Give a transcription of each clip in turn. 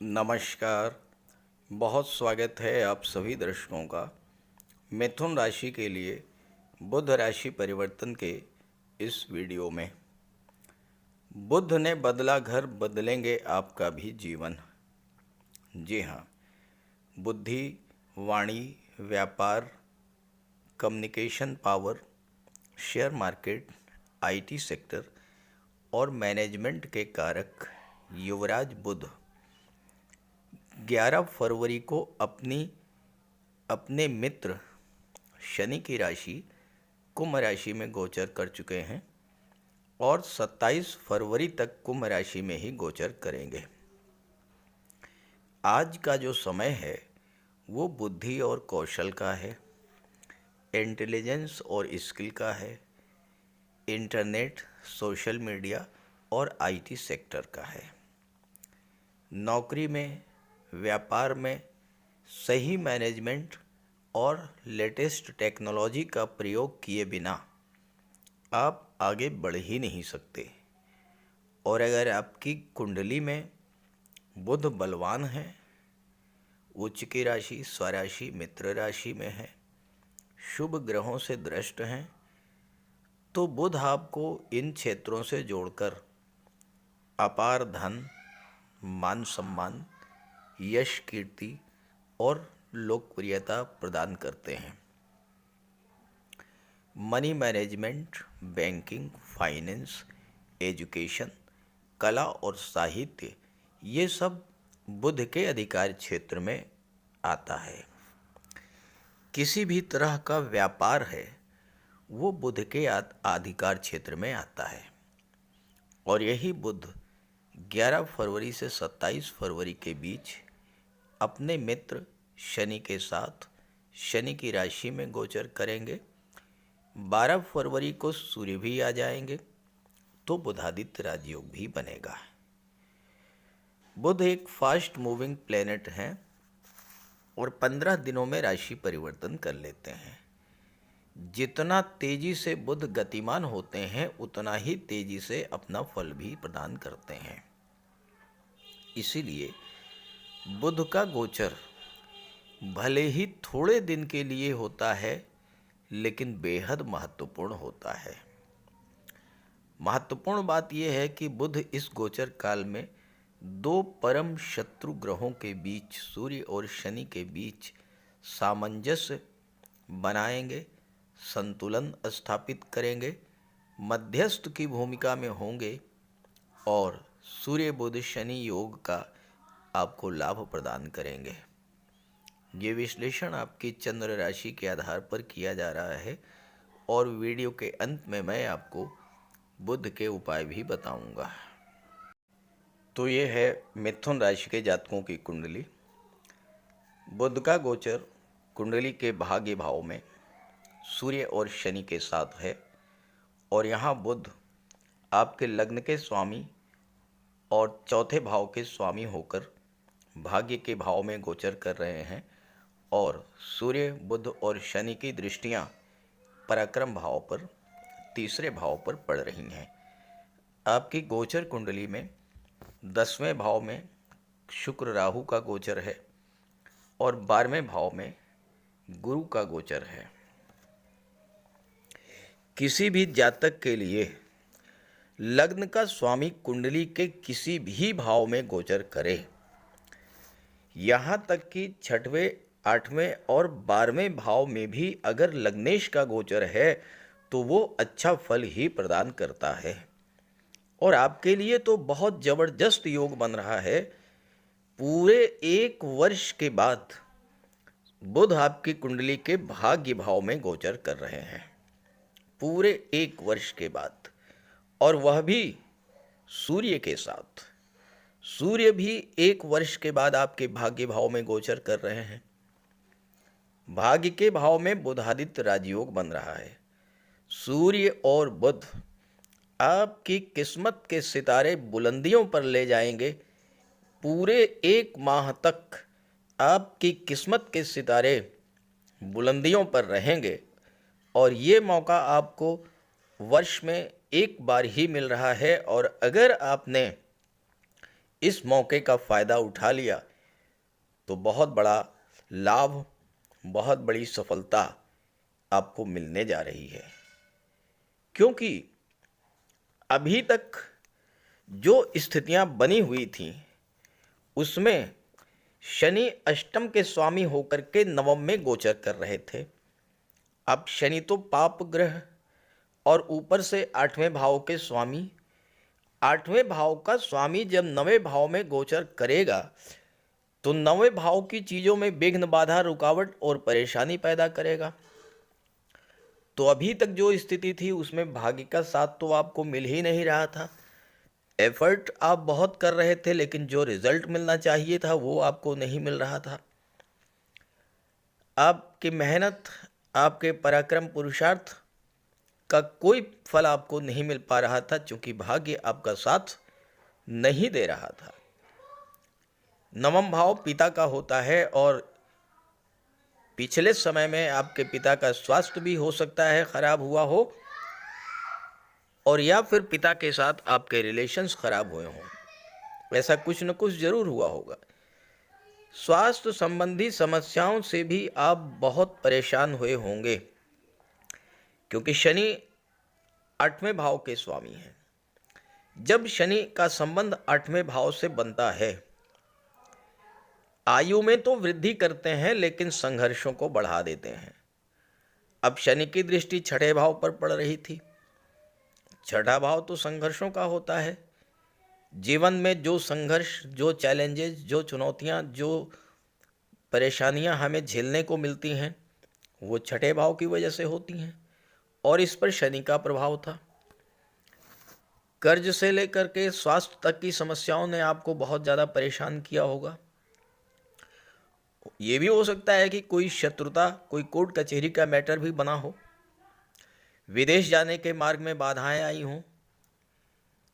नमस्कार। बहुत स्वागत है आप सभी दर्शकों का मिथुन राशि के लिए बुध राशि परिवर्तन के इस वीडियो में। बुध ने बदला घर, बदलेंगे आपका भी जीवन। जी हाँ, बुद्धि, वाणी, व्यापार, communication power, share market, IT sector और मैनेजमेंट के कारक युवराज बुध 11 फरवरी को अपने मित्र शनि की राशि कुंभ राशि में गोचर कर चुके हैं और 27 फरवरी तक कुंभ राशि में ही गोचर करेंगे। आज का जो समय है वो बुद्धि और कौशल का है, इंटेलिजेंस और स्किल का है, इंटरनेट, सोशल मीडिया और आईटी सेक्टर का है। नौकरी में, व्यापार में सही मैनेजमेंट और लेटेस्ट टेक्नोलॉजी का प्रयोग किए बिना आप आगे बढ़ ही नहीं सकते। और अगर आपकी कुंडली में बुध बलवान है, उच्च की राशि, स्वराशि, मित्र राशि में है, शुभ ग्रहों से दृष्ट हैं, तो बुध आपको इन क्षेत्रों से जोड़कर अपार धन, मान सम्मान, यश, कीर्ति और लोकप्रियता प्रदान करते हैं। Money management, banking, finance, education, कला और साहित्य, ये सब बुध के अधिकार क्षेत्र में आता है। किसी भी तरह का व्यापार है वो बुध के अधिकार क्षेत्र में आता है। और यही बुध 11 फरवरी से 27 फरवरी के बीच अपने मित्र शनि के साथ शनि की राशि में गोचर करेंगे। 12 फरवरी को सूर्य भी आ जाएंगे तो बुधादित्य राजयोग भी बनेगा। बुध एक फास्ट मूविंग प्लेनेट है और 15 दिनों में राशि परिवर्तन कर लेते हैं। जितना तेजी से बुध गतिमान होते हैं उतना ही तेजी से अपना फल भी प्रदान करते हैं। इसीलिए बुध का गोचर भले ही थोड़े दिन के लिए होता है लेकिन बेहद महत्वपूर्ण होता है। महत्वपूर्ण बात यह है कि बुध इस गोचर काल में दो परम शत्रु ग्रहों के बीच, सूर्य और शनि के बीच सामंजस्य बनाएंगे, संतुलन स्थापित करेंगे, मध्यस्थ की भूमिका में होंगे और सूर्य बुध शनि योग का आपको लाभ प्रदान करेंगे। ये विश्लेषण आपकी चंद्र राशि के आधार पर किया जा रहा है और वीडियो के अंत में मैं आपको बुध के उपाय भी बताऊंगा। तो ये है मिथुन राशि के जातकों की कुंडली। बुध का गोचर कुंडली के भाग्य भाव में सूर्य और शनि के साथ है और यहाँ बुध आपके लग्न के स्वामी और चौथे भाव के स्वामी होकर भाग्य के भाव में गोचर कर रहे हैं और सूर्य, बुध और शनि की दृष्टियाँ पराक्रम भाव पर, तीसरे भाव पर पड़ रही हैं। आपकी गोचर कुंडली में 10वें भाव में शुक्र राहु का गोचर है और 12वें भाव में गुरु का गोचर है। किसी भी जातक के लिए लग्न का स्वामी कुंडली के किसी भी भाव में गोचर करे, यहाँ तक कि 6वें, 8वें और 12वें भाव में भी अगर लग्नेश का गोचर है तो वो अच्छा फल ही प्रदान करता है। और आपके लिए तो बहुत जबरदस्त योग बन रहा है। पूरे 1 वर्ष के बाद बुध आपकी कुंडली के भाग्य भाव में गोचर कर रहे हैं, पूरे 1 वर्ष के बाद, और वह भी सूर्य के साथ। सूर्य भी 1 वर्ष के बाद आपके भाग्य भाव में गोचर कर रहे हैं। भाग्य के भाव में बुधादित्य राजयोग बन रहा है। सूर्य और बुध आपकी किस्मत के सितारे बुलंदियों पर ले जाएंगे। पूरे 1 माह तक आपकी किस्मत के सितारे बुलंदियों पर रहेंगे और ये मौका आपको वर्ष में 1 बार ही मिल रहा है। और अगर आपने इस मौके का फ़ायदा उठा लिया तो बहुत बड़ा लाभ, बहुत बड़ी सफलता आपको मिलने जा रही है। क्योंकि अभी तक जो स्थितियां बनी हुई थीं उसमें शनि अष्टम के स्वामी होकर के नवम में गोचर कर रहे थे। अब शनि तो पाप ग्रह और ऊपर से आठवें भाव के स्वामी, आठवें भाव का स्वामी जब नवें भाव में गोचर करेगा तो नवें भाव की चीज़ों में विघ्न, बाधा, रुकावट और परेशानी पैदा करेगा। तो अभी तक जो स्थिति थी उसमें भाग्य का साथ तो आपको मिल ही नहीं रहा था। एफर्ट आप बहुत कर रहे थे लेकिन जो रिजल्ट मिलना चाहिए था वो आपको नहीं मिल रहा था। आपकी मेहनत, आपके पराक्रम, पुरुषार्थ का कोई फल आपको नहीं मिल पा रहा था क्योंकि भाग्य आपका साथ नहीं दे रहा था। नवम भाव पिता का होता है और पिछले समय में आपके पिता का स्वास्थ्य भी हो सकता है खराब हुआ हो और या फिर पिता के साथ आपके रिलेशंस खराब हुए हों। ऐसा कुछ न कुछ जरूर हुआ होगा। स्वास्थ्य संबंधी समस्याओं से भी आप बहुत परेशान हुए होंगे क्योंकि शनि आठवें भाव के स्वामी हैं। जब शनि का संबंध आठवें भाव से बनता है, आयु में तो वृद्धि करते हैं लेकिन संघर्षों को बढ़ा देते हैं। अब शनि की दृष्टि छठे भाव पर पड़ रही थी। छठा भाव तो संघर्षों का होता है। जीवन में जो संघर्ष, जो चैलेंजेस, जो चुनौतियां, जो परेशानियां हमें झेलने को मिलती हैं वो छठे भाव की वजह से होती हैं और इस पर शनि का प्रभाव था। कर्ज से लेकर के स्वास्थ्य तक की समस्याओं ने आपको बहुत ज़्यादा परेशान किया होगा। ये भी हो सकता है कि कोई शत्रुता, कोई कोर्ट कचहरी का मैटर भी बना हो, विदेश जाने के मार्ग में बाधाएं आई हों।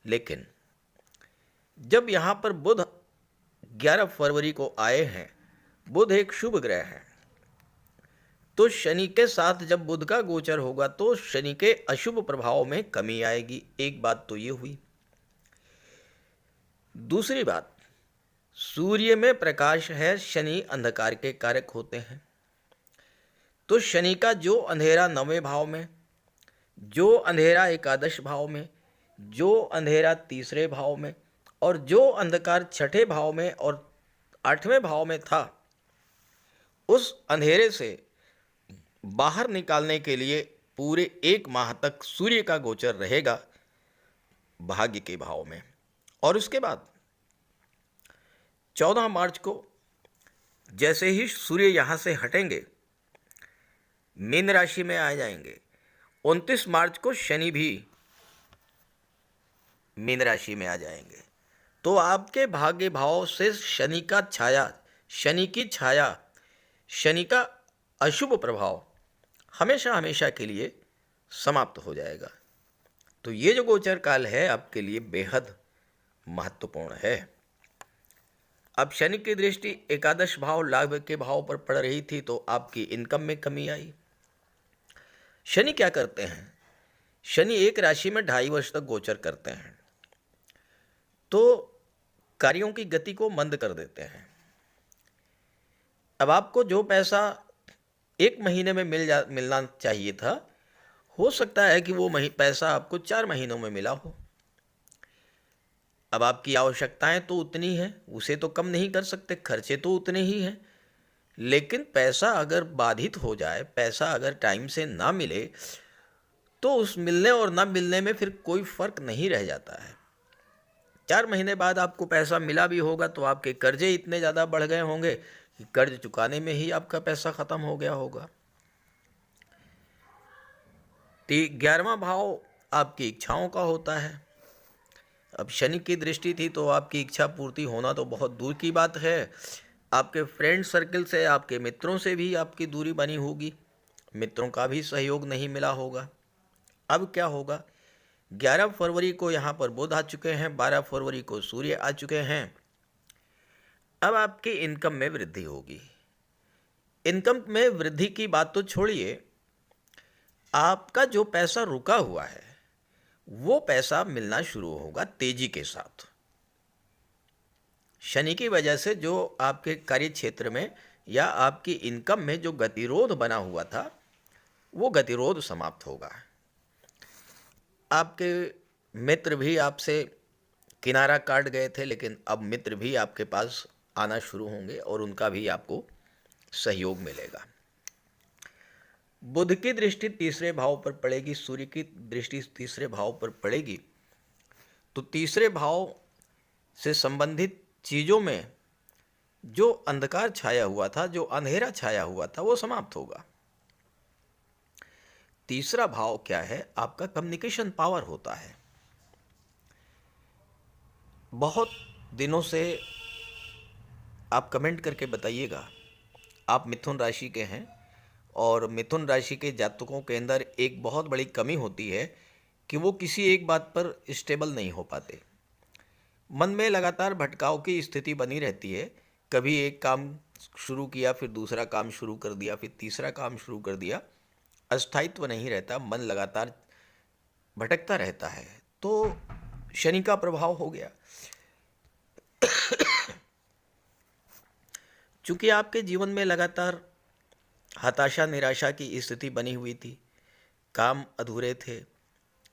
लेकिन जब यहाँ पर बुध 11 फरवरी को आए हैं, बुध एक शुभ ग्रह है, तो शनि के साथ जब बुध का गोचर होगा तो शनि के अशुभ प्रभाव में कमी आएगी। एक बात तो ये हुई। दूसरी बात, सूर्य में प्रकाश है, शनि अंधकार के कारक होते हैं। तो शनि का जो अंधेरा नवें भाव में, जो अंधेरा एकादश भाव में, जो अंधेरा तीसरे भाव में और जो अंधकार छठे भाव में और आठवें भाव में था, उस अंधेरे से बाहर निकालने के लिए पूरे 1 माह तक सूर्य का गोचर रहेगा भाग्य के भाव में। और उसके बाद 14 मार्च को जैसे ही सूर्य यहाँ से हटेंगे, मीन राशि में आ जाएंगे। 29 मार्च को शनि भी मीन राशि में आ जाएंगे। तो आपके भाग्य भाव से शनि का छाया, शनि की छाया, शनि का अशुभ प्रभाव हमेशा हमेशा के लिए समाप्त हो जाएगा। तो ये जो गोचर काल है आपके लिए बेहद महत्वपूर्ण है। अब शनि की दृष्टि एकादश भाव, लाभ के भाव पर पड़ रही थी तो आपकी इनकम में कमी आई। शनि क्या करते हैं? शनि एक राशि में 2.5 वर्ष तक गोचर करते हैं तो कार्यों की गति को मंद कर देते हैं। अब आपको जो पैसा 1 महीने में मिलना चाहिए था, हो सकता है कि वो पैसा आपको 4 महीनों में मिला हो। अब आपकी आवश्यकताएं तो उतनी हैं, उसे तो कम नहीं कर सकते, खर्चे तो उतने ही हैं, लेकिन पैसा अगर बाधित हो जाए, पैसा अगर टाइम से ना मिले तो उस मिलने और ना मिलने में फिर कोई फर्क नहीं रह जाता है। 4 महीने बाद आपको पैसा मिला भी होगा तो आपके कर्जे इतने ज़्यादा बढ़ गए होंगे कि कर्ज चुकाने में ही आपका पैसा ख़त्म हो गया होगा। 11वां भाव आपकी इच्छाओं का होता है। अब शनि की दृष्टि थी तो आपकी इच्छा पूर्ति होना तो बहुत दूर की बात है। आपके फ्रेंड सर्कल से, आपके मित्रों से भी आपकी दूरी बनी होगी, मित्रों का भी सहयोग नहीं मिला होगा। अब क्या होगा? 11 फरवरी को यहाँ पर बुध आ चुके हैं, 12 फरवरी को सूर्य आ चुके हैं। अब आपकी इनकम में वृद्धि होगी। इनकम में वृद्धि की बात तो छोड़िए, आपका जो पैसा रुका हुआ है वो पैसा मिलना शुरू होगा तेजी के साथ। शनि की वजह से जो आपके कार्य क्षेत्र में या आपकी इनकम में जो गतिरोध बना हुआ था, वो गतिरोध समाप्त होगा। आपके मित्र भी आपसे किनारा काट गए थे, लेकिन अब मित्र भी आपके पास आना शुरू होंगे और उनका भी आपको सहयोग मिलेगा। बुध की दृष्टि तीसरे भाव पर पड़ेगी, सूर्य की दृष्टि तीसरे भाव पर पड़ेगी, तो तीसरे भाव से संबंधित चीज़ों में जो अंधकार छाया हुआ था, जो अंधेरा छाया हुआ था, वो समाप्त होगा। तीसरा भाव क्या है? आपका कम्युनिकेशन पावर होता है। बहुत दिनों से आप कमेंट करके बताइएगा, आप मिथुन राशि के हैं और मिथुन राशि के जातकों के अंदर एक बहुत बड़ी कमी होती है कि वो किसी एक बात पर स्टेबल नहीं हो पाते। मन में लगातार भटकाव की स्थिति बनी रहती है। कभी एक काम शुरू किया, फिर दूसरा काम शुरू कर दिया, फिर तीसरा काम शुरू कर दिया, अस्थायित्व नहीं रहता, मन लगातार भटकता रहता है। तो शनि का प्रभाव हो गया। चूंकि आपके जीवन में लगातार हताशा निराशा की स्थिति बनी हुई थी, काम अधूरे थे,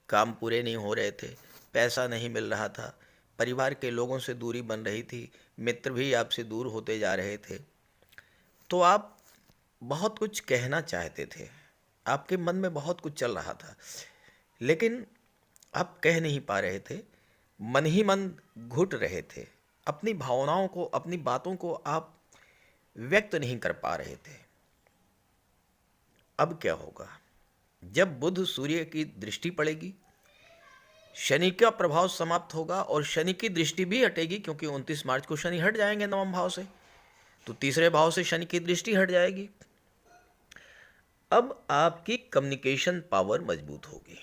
काम पूरे नहीं हो रहे थे, पैसा नहीं मिल रहा था, परिवार के लोगों से दूरी बन रही थी, मित्र भी आपसे दूर होते जा रहे थे, तो आप बहुत कुछ कहना चाहते थे, आपके मन में बहुत कुछ चल रहा था, लेकिन आप कह नहीं पा रहे थे, मन ही मन घुट रहे थे, अपनी भावनाओं को, अपनी बातों को आप व्यक्त नहीं कर पा रहे थे। अब क्या होगा? जब बुध सूर्य की दृष्टि पड़ेगी, शनि का प्रभाव समाप्त होगा और शनि की दृष्टि भी हटेगी, क्योंकि 29 मार्च को शनि हट जाएंगे नवम भाव से, तो तीसरे भाव से शनि की दृष्टि हट जाएगी। अब आपकी कम्युनिकेशन पावर मजबूत होगी,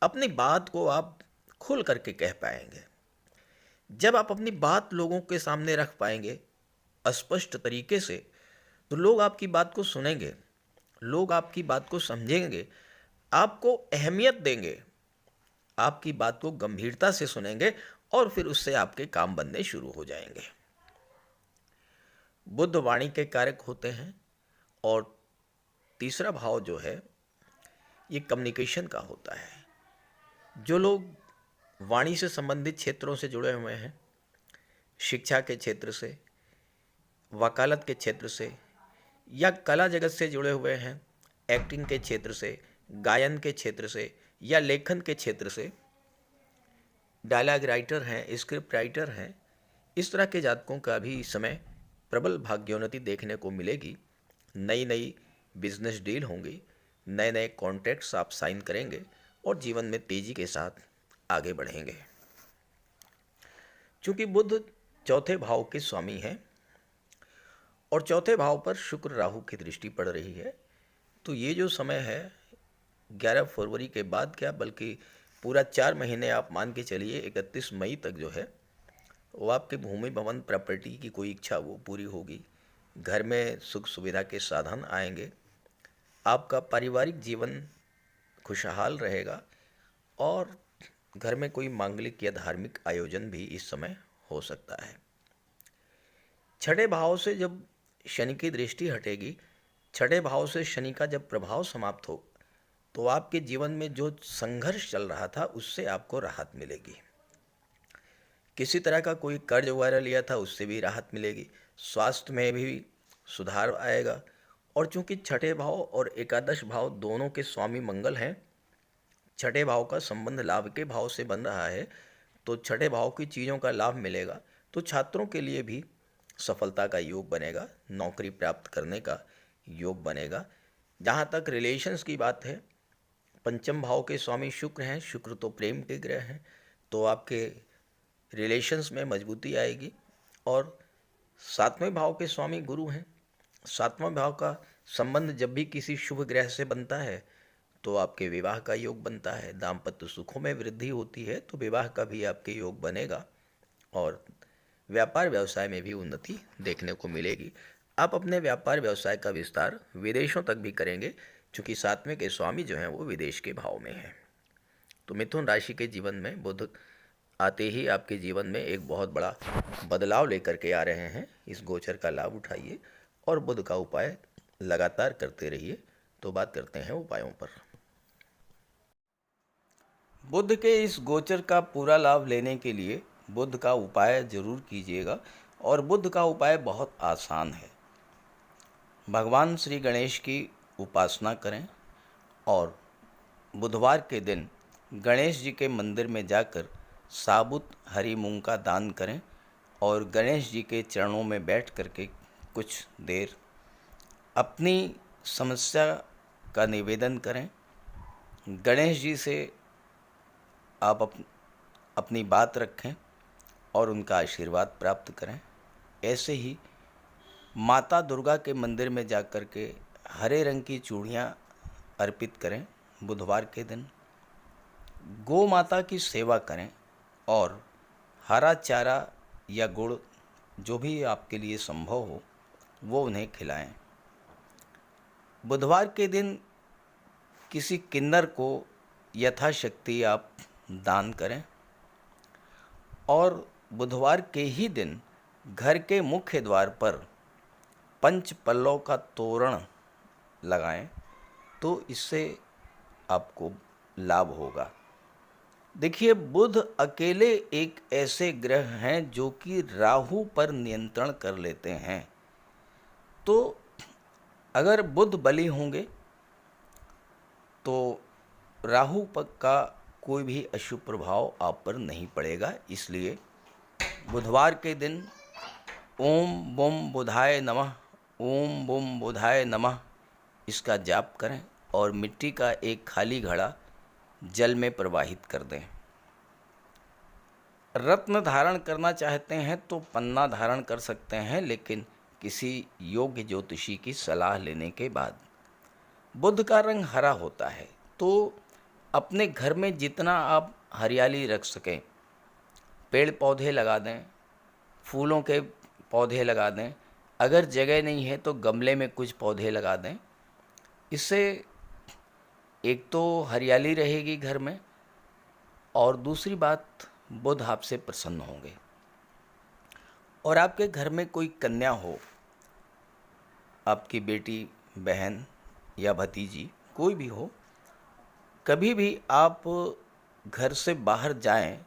अपनी बात को आप खुल करके कह पाएंगे। जब आप अपनी बात लोगों के सामने रख पाएंगे स्पष्ट तरीके से, तो लोग आपकी बात को सुनेंगे, लोग आपकी बात को समझेंगे, आपको अहमियत देंगे, आपकी बात को गंभीरता से सुनेंगे और फिर उससे आपके काम बनने शुरू हो जाएंगे। बुध वाणी के कारक होते हैं और तीसरा भाव जो है ये कम्युनिकेशन का होता है। जो लोग वाणी से संबंधित क्षेत्रों से जुड़े हुए हैं, शिक्षा के क्षेत्र से, वकालत के क्षेत्र से या कला जगत से जुड़े हुए हैं, एक्टिंग के क्षेत्र से, गायन के क्षेत्र से या लेखन के क्षेत्र से, डायलॉग राइटर हैं, स्क्रिप्ट राइटर हैं, इस तरह के जातकों का भी इस समय प्रबल भाग्योन्नति देखने को मिलेगी। नई नई बिजनेस डील होंगी, नए नए कॉन्ट्रैक्ट्स आप साइन करेंगे और जीवन में तेज़ी के साथ आगे बढ़ेंगे। चूँकि बुध चौथे भाव के स्वामी हैं और चौथे भाव पर शुक्र राहु की दृष्टि पड़ रही है, तो ये जो समय है 11 फरवरी के बाद क्या, बल्कि पूरा 4 महीने आप मान के चलिए, 31 मई तक जो है वो आपके भूमि भवन प्रॉपर्टी की कोई इच्छा वो पूरी होगी, घर में सुख सुविधा के साधन आएंगे, आपका पारिवारिक जीवन खुशहाल रहेगा और घर में कोई मांगलिक या धार्मिक आयोजन भी इस समय हो सकता है। छठे भाव से जब शनि की दृष्टि हटेगी, छठे भाव से शनि का जब प्रभाव समाप्त हो, तो आपके जीवन में जो संघर्ष चल रहा था उससे आपको राहत मिलेगी। किसी तरह का कोई कर्ज वगैरह लिया था उससे भी राहत मिलेगी, स्वास्थ्य में भी सुधार आएगा। और चूंकि छठे भाव और एकादश भाव दोनों के स्वामी मंगल हैं, छठे भाव का संबंध लाभ के भाव से बन रहा है, तो छठे भाव की चीज़ों का लाभ मिलेगा। तो छात्रों के लिए भी सफलता का योग बनेगा, नौकरी प्राप्त करने का योग बनेगा। जहाँ तक रिलेशंस की बात है, पंचम भाव के स्वामी शुक्र हैं, शुक्र तो प्रेम के ग्रह हैं, तो आपके रिलेशंस में मजबूती आएगी। और सातवें भाव के स्वामी गुरु हैं, सातवां भाव का संबंध जब भी किसी शुभ ग्रह से बनता है तो आपके विवाह का योग बनता है, दाम्पत्य सुखों में वृद्धि होती है, तो विवाह का भी आपके योग बनेगा और व्यापार व्यवसाय में भी उन्नति देखने को मिलेगी। आप अपने व्यापार व्यवसाय का विस्तार विदेशों तक भी करेंगे, क्योंकि सातवें के स्वामी जो हैं वो विदेश के भाव में हैं। तो मिथुन राशि के जीवन में बुध आते ही आपके जीवन में एक बहुत बड़ा बदलाव लेकर के आ रहे हैं। इस गोचर का लाभ उठाइए और बुध का उपाय लगातार करते रहिए। तो बात करते हैं उपायों पर। बुध के इस गोचर का पूरा लाभ लेने के लिए बुध का उपाय जरूर कीजिएगा और बुध का उपाय बहुत आसान है। भगवान श्री गणेश की उपासना करें और बुधवार के दिन गणेश जी के मंदिर में जाकर साबुत हरी मूंग का दान करें और गणेश जी के चरणों में बैठ करके कुछ देर अपनी समस्या का निवेदन करें। गणेश जी से आप अपनी बात रखें और उनका आशीर्वाद प्राप्त करें। ऐसे ही माता दुर्गा के मंदिर में जाकर के हरे रंग की चूड़ियाँ अर्पित करें। बुधवार के दिन गौ माता की सेवा करें और हरा चारा या गुड़ जो भी आपके लिए संभव हो वो उन्हें खिलाएं। बुधवार के दिन किसी किन्नर को यथाशक्ति आप दान करें और बुधवार के ही दिन घर के मुख्य द्वार पर पंच पल्लव का तोरण लगाएं, तो इससे आपको लाभ होगा। देखिए, बुध अकेले एक ऐसे ग्रह हैं जो कि राहु पर नियंत्रण कर लेते हैं। तो अगर बुध बली होंगे तो राहु का कोई भी अशुभ प्रभाव आप पर नहीं पड़ेगा। इसलिए बुधवार के दिन ओम बुम बुधाय नमः, ओम बुम बुधाय नमः इसका जाप करें और मिट्टी का एक खाली घड़ा जल में प्रवाहित कर दें। रत्न धारण करना चाहते हैं तो पन्ना धारण कर सकते हैं, लेकिन किसी योग्य ज्योतिषी की सलाह लेने के बाद। बुध का रंग हरा होता है, तो अपने घर में जितना आप हरियाली रख सकें, पेड़ पौधे लगा दें, फूलों के पौधे लगा दें। अगर जगह नहीं है तो गमले में कुछ पौधे लगा दें। इससे एक तो हरियाली रहेगी घर में और दूसरी बात, बुध आपसे प्रसन्न होंगे। और आपके घर में कोई कन्या हो, आपकी बेटी, बहन या भतीजी कोई भी हो, कभी भी आप घर से बाहर जाएं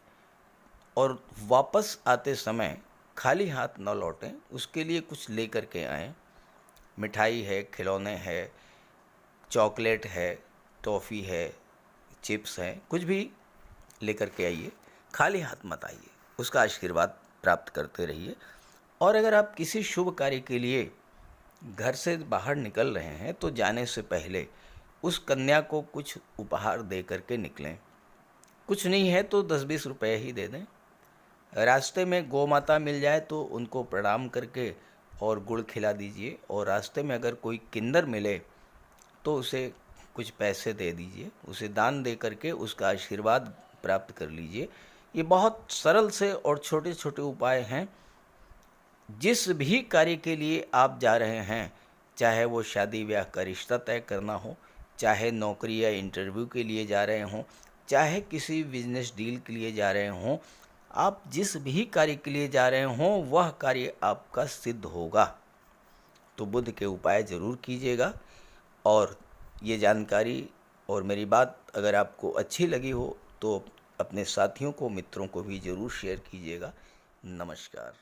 और वापस आते समय खाली हाथ न लौटें, उसके लिए कुछ लेकर के आएं। मिठाई है, खिलौने है, चॉकलेट है, टॉफ़ी है, चिप्स हैं, कुछ भी लेकर के आइए। खाली हाथ मत आइए, उसका आशीर्वाद प्राप्त करते रहिए। और अगर आप किसी शुभ कार्य के लिए घर से बाहर निकल रहे हैं तो जाने से पहले उस कन्या को कुछ उपहार दे करके निकलें। कुछ नहीं है तो 10-20 रुपए ही दे दें। रास्ते में गौ माता मिल जाए तो उनको प्रणाम करके और गुड़ खिला दीजिए। और रास्ते में अगर कोई किन्नर मिले तो उसे कुछ पैसे दे दीजिए, उसे दान दे करके उसका आशीर्वाद प्राप्त कर लीजिए। ये बहुत सरल से और छोटे छोटे उपाय हैं। जिस भी कार्य के लिए आप जा रहे हैं, चाहे वो शादी ब्याह का रिश्ता तय करना हो, चाहे नौकरी या इंटरव्यू के लिए जा रहे हों, चाहे किसी बिजनेस डील के लिए जा रहे हों, आप जिस भी कार्य के लिए जा रहे हों वह कार्य आपका सिद्ध होगा। तो बुध के उपाय ज़रूर कीजिएगा। और ये जानकारी और मेरी बात अगर आपको अच्छी लगी हो तो अपने साथियों को, मित्रों को भी ज़रूर शेयर कीजिएगा। नमस्कार।